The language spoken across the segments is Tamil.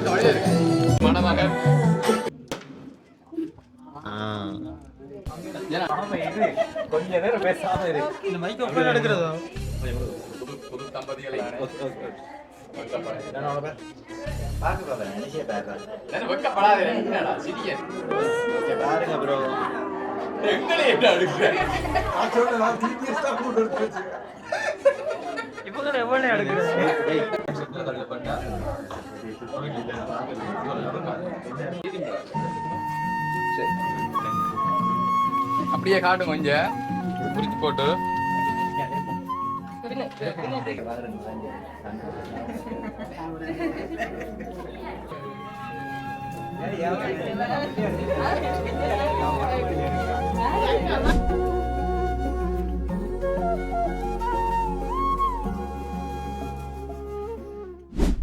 மணமகன் கொஞ்ச நேரம் பேசாம இருக்கு. இந்த மைக் ஓபன் எடுக்கிறதோ புது தம்பதிகளை பாருங்க ப்ரோ. எங்களை என்ன எடுக்கிறேன் இப்போ எவ்வளவு எடுக்கிறேன் அப்படியே காட்டும் கொஞ்சம் குறிச்சு போட்டு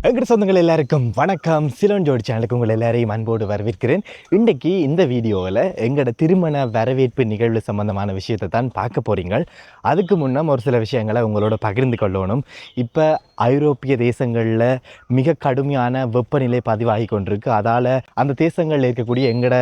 எங்கள் சொந்தங்கள் எல்லாருக்கும் வணக்கம். சிலோன் ஜோடி சேனலுக்கு உங்கள் எல்லாரையும் அன்போடு வரவேற்கிறேன். இன்றைக்கு இந்த வீடியோவில் எங்களோட திருமண வரவேற்பு நிகழ்வு சம்பந்தமான விஷயத்தை தான் பார்க்க போகிறீங்க. அதுக்கு முன்னம் ஒரு சில விஷயங்களை உங்களோட பகிர்ந்து கொள்ளணும். இப்போ ஐரோப்பிய தேசங்களில் மிக கடுமையான வெப்பநிலை பதிவாகி கொண்டிருக்கு. அதால் அந்த தேசங்களில் இருக்கக்கூடிய எங்களோட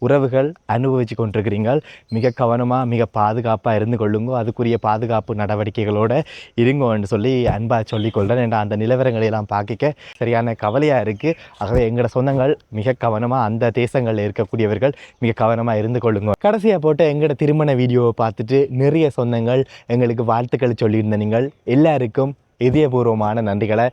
உறவுகள் அனுபவித்து கொண்டிருக்கிறீங்க. மிக கவனமாக மிக பாதுகாப்பாக இருந்து கொள்ளுங்க. அதுக்குரிய பாதுகாப்பு நடவடிக்கைகளோடு இருங்கன்னு சொல்லி அன்பாக சொல்லிக்கொள்கிறேன். என்ற அந்த நிலவரங்களை எல்லாம் பார்க்க சரியான கவலையாக இருக்குது. ஆகவே எங்களோட சொந்தங்கள் மிக கவனமாக அந்த தேசங்களில் இருக்கக்கூடியவர்கள் மிக கவனமாக இருந்து கொள்ளுங்க. கடைசியாக போட்டு எங்களோட திருமண வீடியோவை பார்த்துட்டு நிறைய சொந்தங்கள் எங்களுக்கு வாழ்த்துக்களை சொல்லியிருந்த நீங்கள் எல்லாருக்கும் இதயபூர்வமான நன்றிகளை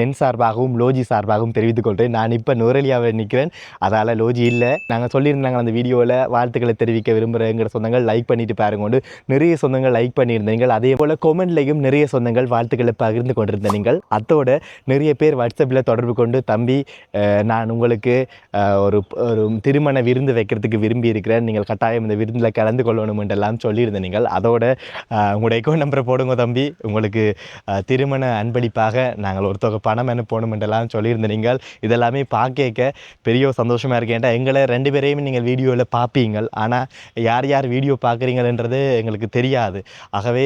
என் சார்பாகவும் லோஜி சார்பாகவும் தெரிவித்துக் கொள்கிறேன். நான் இப்போ நுரலியாவில் நிற்கிறேன், அதால் லோஜி இல்லை. நாங்கள் சொல்லியிருந்தாங்க அந்த வீடியோவில் வாழ்த்துக்களை தெரிவிக்க விரும்புகிற எங்கள் சொந்தங்கள் லைக் பண்ணிட்டு பாருங்க கொண்டு நிறைய சொந்தங்கள் லைக் பண்ணியிருந்தீங்கள். அதே போல் கொமெண்ட்லையும் நிறைய சொந்தங்கள் வாழ்த்துக்களை பகிர்ந்து கொண்டிருந்த நீங்கள். அதோட நிறைய பேர் வாட்ஸ்அப்பில் தொடர்பு கொண்டு தம்பி நான் உங்களுக்கு ஒரு திருமண விருந்து வைக்கிறதுக்கு விரும்பி இருக்கிறேன், நீங்கள் கட்டாயம் இந்த விருந்தில் கலந்து கொள்ளணும் என்றெல்லாம் சொல்லியிருந்த நீங்கள். அதோட உங்களுடைய அக்கௌண்ட் நம்பரை போடுங்க தம்பி, உங்களுக்கு திருமண அன்பளிப்பாக நாங்கள் ஒருத்தவங்க பணம் அனுப்பணும் என்றெல்லாம் சொல்லியிருந்த நீங்கள். இதெல்லாமே பார்க்க பெரிய சந்தோஷமாக இருக்கேன். ஏன்டா எங்களை ரெண்டு பேரையும் நீங்கள் வீடியோவில் பார்ப்பீங்கள், ஆனால் யார் யார் வீடியோ பார்க்குறீங்கன்றது எங்களுக்கு தெரியாது. ஆகவே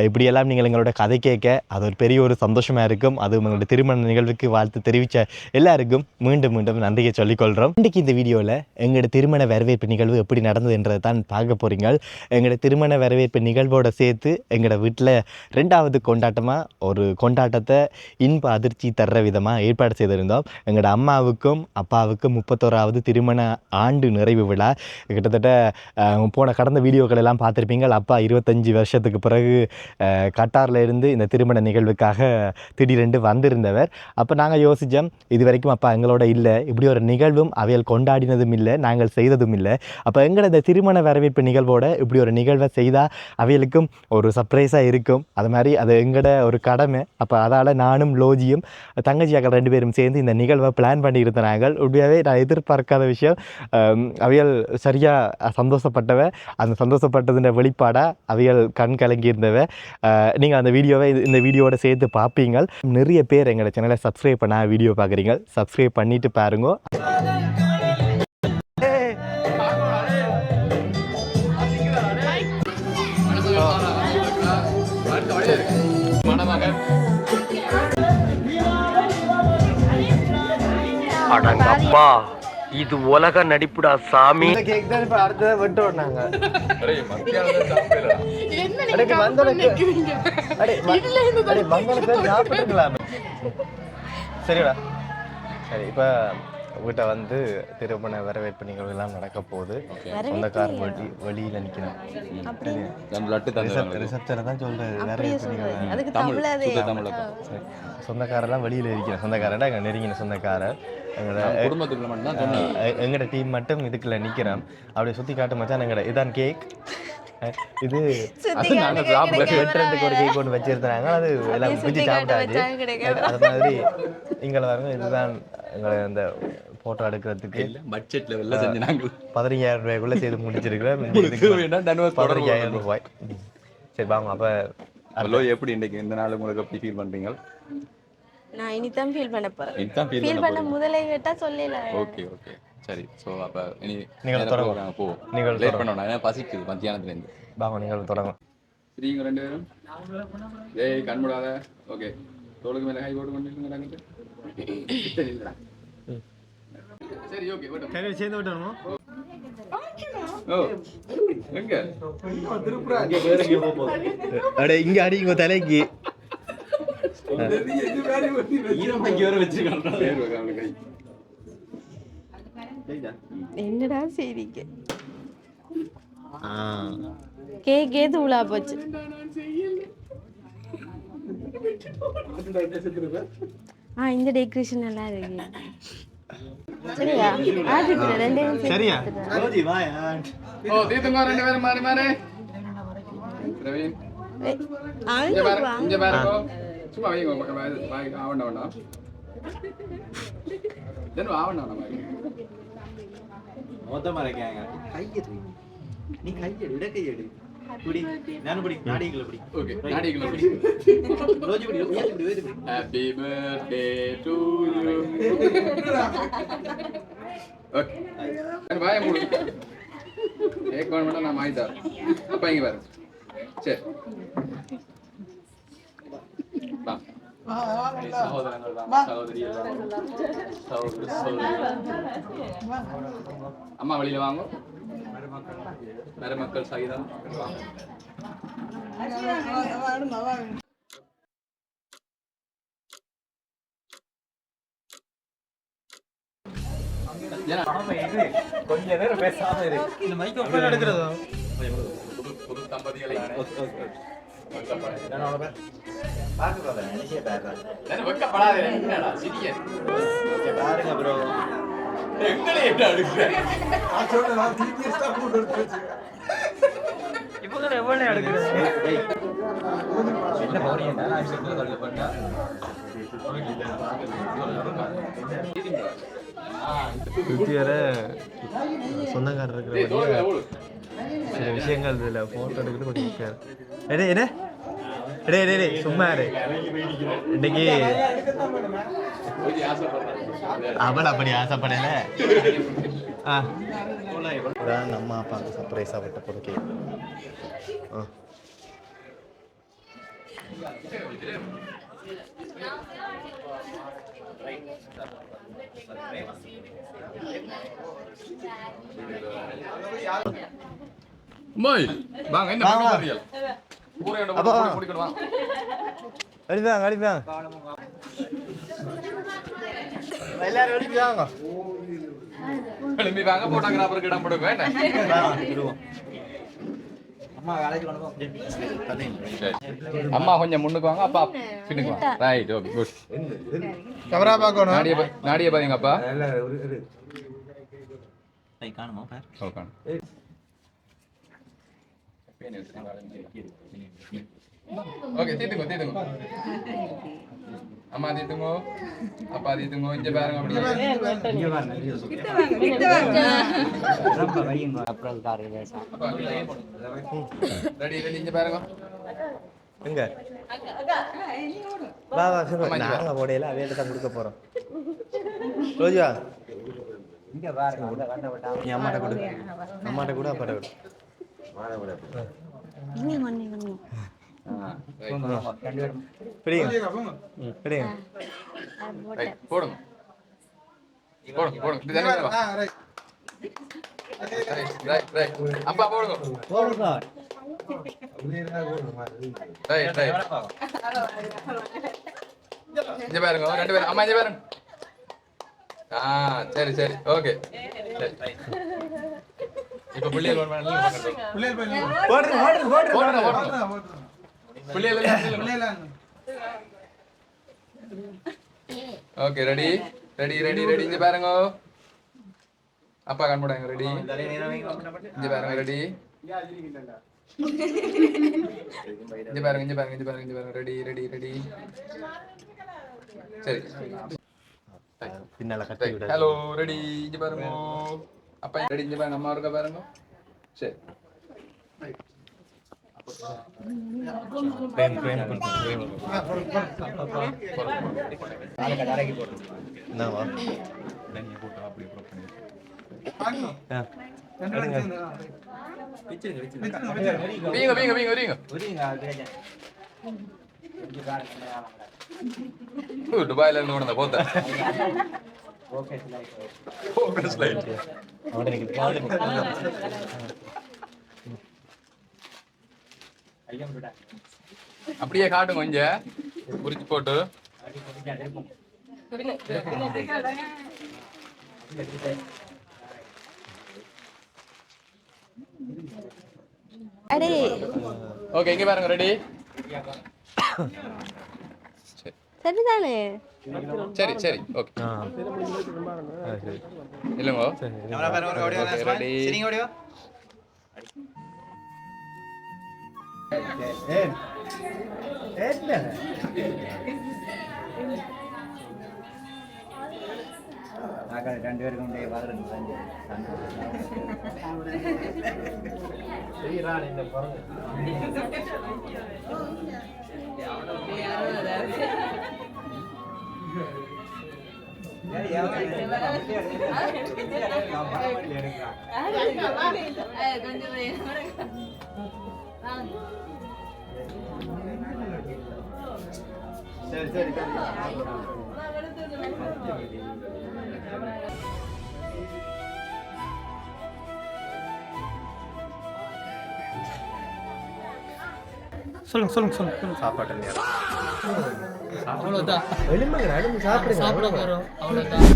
இப்படியெல்லாம் நீங்கள் எங்களோட கதை கேட்க அது ஒரு பெரிய ஒரு சந்தோஷமாக இருக்கும். அது உங்களோட திருமண நிகழ்வுக்கு வாழ்த்து தெரிவித்த எல்லாருக்கும் மீண்டும் மீண்டும் நன்றியை சொல்லிக்கொள்கிறோம். இன்றைக்கு இந்த வீடியோவில் எங்களோட திருமண வரவேற்பு நிகழ்வு எப்படி நடந்தது என்றதை தான் பார்க்க போகிறீங்க. எங்களோட திருமண வரவேற்பு நிகழ்வோடு சேர்த்து எங்களோட வீட்டில் 2வது கொண்டாட்டமாக ஒரு கொண்டாட்டத்தை இன்ப அதிர்ச்சி தர்ற விதமாக ஏற்பாடு செய்திருந்தோம். எங்களோட அம்மாவுக்கும் அப்பாவுக்கும் 31வது திருமண ஆண்டு நிறைவு விழா. கிட்டத்தட்ட கடந்த வீடியோக்கள் எல்லாம் பார்த்துருப்பீங்க. அப்பா 25 வருஷத்துக்கு பிறகு கட்டாரில் இருந்து இந்த திருமண நிகழ்வுக்காக திடீரென்று வந்திருந்தவர். அப்போ நாங்கள் யோசித்தோம், இது வரைக்கும் அப்பா எங்களோட இல்லை, இப்படி ஒரு நிகழ்வும் அவைகள் கொண்டாடினதும் இல்லை, நாங்கள் செய்ததும் இல்லை. அப்போ எங்களோட இந்த திருமண வரவேற்பு நிகழ்வோட இப்படி ஒரு நிகழ்வை செய்தால் அவைகளுக்கும் ஒரு சர்ப்ரைஸாக இருக்கும். அது மாதிரி அது எங்களோட ஒரு கடமை. அப்போ அதால் நானும் லோஜியும் தங்கச்சியாக்கள் 2 பேரும் சேர்ந்து இந்த நிகழ்வை பிளான் பண்ணியிருந்தாங்க. உண்மையாகவே நான் எதிர்பார்க்காத விஷயம். அவைகள் சரியாக சந்தோஷப்பட்டவ. அந்த சந்தோஷப்பட்டதுன்ற வெளிப்பாடாக அவைகள் கண் கலங்கியிருந்தவ. நீங்கள் அந்த வீடியோவை இந்த வீடியோவோட சேர்த்து பார்ப்பீங்க. நிறைய பேர் எங்களோட சேனலை சப்ஸ்கிரைப் பண்ண வீடியோ பார்க்குறீங்க. சப்ஸ்கிரைப் பண்ணிட்டு பாருங்க. அடங்கப்பா, இது உலக நடிப்புடா சாமி. அடுத்ததை விட்டு விடனாங்க. சரிடா சரி. இப்போ வீட்டை வந்து திருமண வரவேற்பு நிகழ்வுலாம் நடக்க போகுது. சொந்தக்காரர் வெளியில் நிற்கணும். ரிசப்ஷனை தான் சொல்கிறேன். வரவேற்பு நிகழ்வு சொந்தக்காரெல்லாம் வெளியில் இருக்கிற சொந்தக்காரன் எங்கள் நெருங்கின சொந்தக்காரர். எங்களோட டீம் மட்டும் இதுக்குள்ள நிற்கிறோம். அப்படியே சுற்றி காட்டு மச்சான். எங்களோட இதான் கேக். இது வெட்டுறதுக்கு ஒரு கேக் ஒன்று வச்சிருந்தாங்க. அது எல்லாம் பிடிச்சி சாப்பிட்டாச்சு. அது மாதிரி இங்கே வரங்க. இதுதான் எங்களை அந்த ஃபோட்டோ எடுக்கிறதுக்கு பட்ஜெட் லெவலில் செஞ்சு நாங்கள் 15,000 ரூபாய்க்குள்ளே செய்து முடிச்சிருக்கிறோம். 15,000 ரூபாய். சரி வாங்க. அப்போ எப்படி இன்றைக்கு இந்த நாள் உங்களுக்கு எப்படி ஃபீல் பண்ணுறீங்க? நான் இனிதான் ஃபீல் பண்ண போறேன். ஃபீல் பண்ண முதல்ல கேட்டா சொல்லல. ஓகே ஓகே சரி. ஸோ அப்போ இனி நீங்கள் தொடங்க. போ நீங்கள் லேட் பண்ணணும். ஏன்னா பசிக்குது மத்தியானத்துலேருந்து. வாங்க நீங்கள் தொடங்க. சரிங்க 2 பேரும். ஏய் கண்முடாத. ஓகே தோளுக்கு மேலே கை போட்டு கொண்டு சரி ஓகே விடு. கை சேர்ந்து விட்டணுமோ ஓ எங்க திருப்புறா அடே இங்க அடிங்க தலைக்கு என்னடா செய்றீங்க கேக்கே தூளா போச்சு இந்த டெக்கரேஷன் நல்லா இருக்கு சரியா ஆதித்யா ரெண்டே சரியா ஓ தீத்துங்க ரெண்டு பேரும் மாறி மாறி பிரவீன் இங்க பாருங்க சும்மா வைங்க பக்கம் வாய் ஆவണ്ട வேண்டாம் தென் ஆவണ്ട வேண்டாம் மொத்தமா இருக்காங்க கையெடு நீ கையெடு விட கையெடு புடி நான் புடி நாடிகள புடி ஓகே நாடிகள புடி ரோஜி புடி ரோஜி புடி ரோஜி புடி happy birthday to you okay நான் வாயை மூடு एक बार மட்டும் நான் மாய்தா அப்பா இங்க பாரு சரி வா சகோதரர்கள் வா சகோதரிகள் வா அம்மா வெளியில வாங்க மருமக்கள் சகிதம் கொஞ்ச நேரம் பேசாம இரு இந்த மைக் ஆஃப் எடுக்கிறதா புது தம்பதிகளை பாக்குறதா நினைச்சே பாக்குறா நான் வெக்கப்படாதே என்னடா சிரிக்க பாருங்க ப்ரோ எங்களே என்ன அடுக்குற நான் சொல்றேன் நான் திருப்பி ஸ்டாப் போட்டு எடுத்து இப்போ கூட எவ்வளவு எடுக்கிறது என்ன போறீங்க நான் செட்டில் வரல பண்ணா வேற சொந்தக்காரர் இருக்கிற சில விஷயங்கள் இதில் ஃபோட்டோ எடுக்கிறது கொஞ்சம் முக்கியம் என்ன என்ன சும்மா இரு இன்னைக்கு அவள் அப்படி ஆசைப்படல நம்ம அப்பாவுக்கு சர்ப்ரைஸாக விட்ட பொறுக்கே மோய் வாங்க என்ன பண்ண போறீங்க ஊரே என்ன கூட்டிட்டு வா அடிப்பாங்க அடிப்பாங்க எல்லாரும் அடிப்பாங்க கிளம்பி வாங்க போட்டோகிராஃபருக்கு இடம் கொடுங்க என்ன அம்மா வேலைக்கு கொண்டு போ அம்மா கொஞ்சம் முன்னுக்கு வாங்க அப்பா பின்னுக்கு வாங்க ரைட் ஓகே குட் கேமரா பார்க்கணும் நாடிய பாருங்க அப்பா கை காணுமா பார் ஓகே ஓகே தீத்துங்க அம்மா தீத்துங்க அப்பா தீத்துங்க இங்க பாருங்க ரெடி ரெடி இங்க பாருங்க எங்க வா வா நாங்க போடையில அவையில தான் கொடுக்க போறோம் ரோஜா இங்க பாருங்க உள்ள கண்ட விட்டா நீ அம்மாட்ட கொடு அம்மாட்ட கூட அப்பாட்ட கொடு பிடிங்க பிடிங்க போடுங்க போடுங்க போடுங்க இப்படி தானே வா ரைட் ரைட் அப்பா போடுங்க போடுங்க ரைட் ரைட் இங்க பாருங்க ரெண்டு பேரும் அம்மா இங்க பாருங்க சரி சரி ஓகே இப்ப புள்ளியல் ஒரு மணி நேரம் போடுங்க okay ready ready ready ready இங்க பாருங்க அப்பா கண் போடுங்க ரெடி இங்க பாருங்க ரெடி இங்க பாருங்க இங்க பாருங்க இங்க பாருங்க இங்க பாருங்க ரெடி ரெடி ரெடி சரி பின்னால கட்டி விடு ஹலோ ரெடி இங்க பாருங்க அப்பா ரெடி இங்க பாருங்க அம்மா இருக்க பாருங்க சரி பிரேம் பிரேம் பிரேம் என்னவா நீங்க போட்டு அப்படியே ப்ரோ பண்ணி வீங்க வீங்க வீங்க வீங்க துபாயில இருந்து கொண்டு போத்த ஃபோக்கஸ் லைட் அப்படியே காட்டும் கொஞ்சம் குறிச்சு போட்டு அடே ஓகே இங்க பாருங்க ரெடி சரிதானே சரி சரி ஓகே இல்லைங்கோ கேமரா பாருங்க ஓடியோ ரெடி சரிங்க ஓடியோ ரெண்டு பேருக்கும் சரி சரி சொல்லுங்க சாப்பாட்டு நேரம்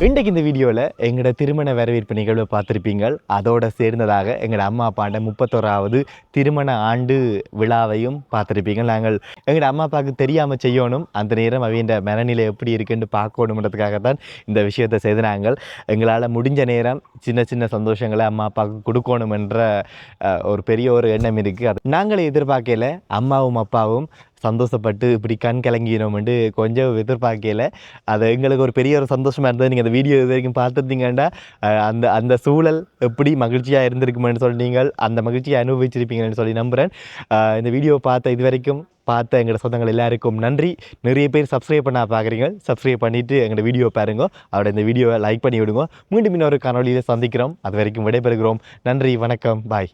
இன்றைக்கு இந்த வீடியோவில் எங்களோட திருமண வரவேற்பு நிகழ்வை பார்த்துருப்பீங்க. அதோடு சேர்ந்ததாக எங்களோட அம்மா அப்பாண்ட 31வது திருமண ஆண்டு விழாவையும் பார்த்துருப்பீங்க. நாங்கள் எங்களோட அம்மா அப்பாவுக்கு தெரியாமல் செய்யணும், அந்த நேரம் அவையின் மனநிலை எப்படி இருக்குன்னு பார்க்கணுன்றதுக்காக தான் இந்த விஷயத்தை செய்து நாங்கள் எங்களால் முடிஞ்ச நேரம் சின்ன சின்ன சந்தோஷங்களை அம்மா அப்பாவுக்கு கொடுக்கணும் என்ற ஒரு பெரிய ஒரு எண்ணம் இருக்குது. அது நாங்களே எதிர்பார்க்கல அம்மாவும் அப்பாவும் சந்தோஷப்பட்டு இப்படி கண் கலங்கினோம்ட்டு கொஞ்சம் எதிர்பார்க்கல. அது எங்களுக்கு ஒரு பெரிய ஒரு சந்தோஷமாக இருந்தது. நீங்கள் அந்த வீடியோ இது வரைக்கும் பார்த்துருந்தீங்கன்னா அந்த சூழல் எப்படி மகிழ்ச்சியாக இருந்திருக்குமென்னு சொல்லி நீங்கள் அந்த மகிழ்ச்சியை அனுபவிச்சிருப்பீங்கன்னு சொல்லி நம்புகிறேன். இந்த வீடியோவை இது வரைக்கும் பார்த்த எங்களோட சொந்தங்கள் எல்லாருக்கும் நன்றி. நிறைய பேர் சப்ஸ்கிரைப் பண்ண பார்க்குறீங்க, சப்ஸ்கிரைப் பண்ணிவிட்டு எங்களோட வீடியோ பாருங்க, அவரோட இந்த வீடியோவை லைக் பண்ணி விடுங்க. மீண்டும் இன்னொரு காணொலியில் சந்திக்கிறோம். அது வரைக்கும் விடைபெறுகிறோம். நன்றி, வணக்கம், பாய்.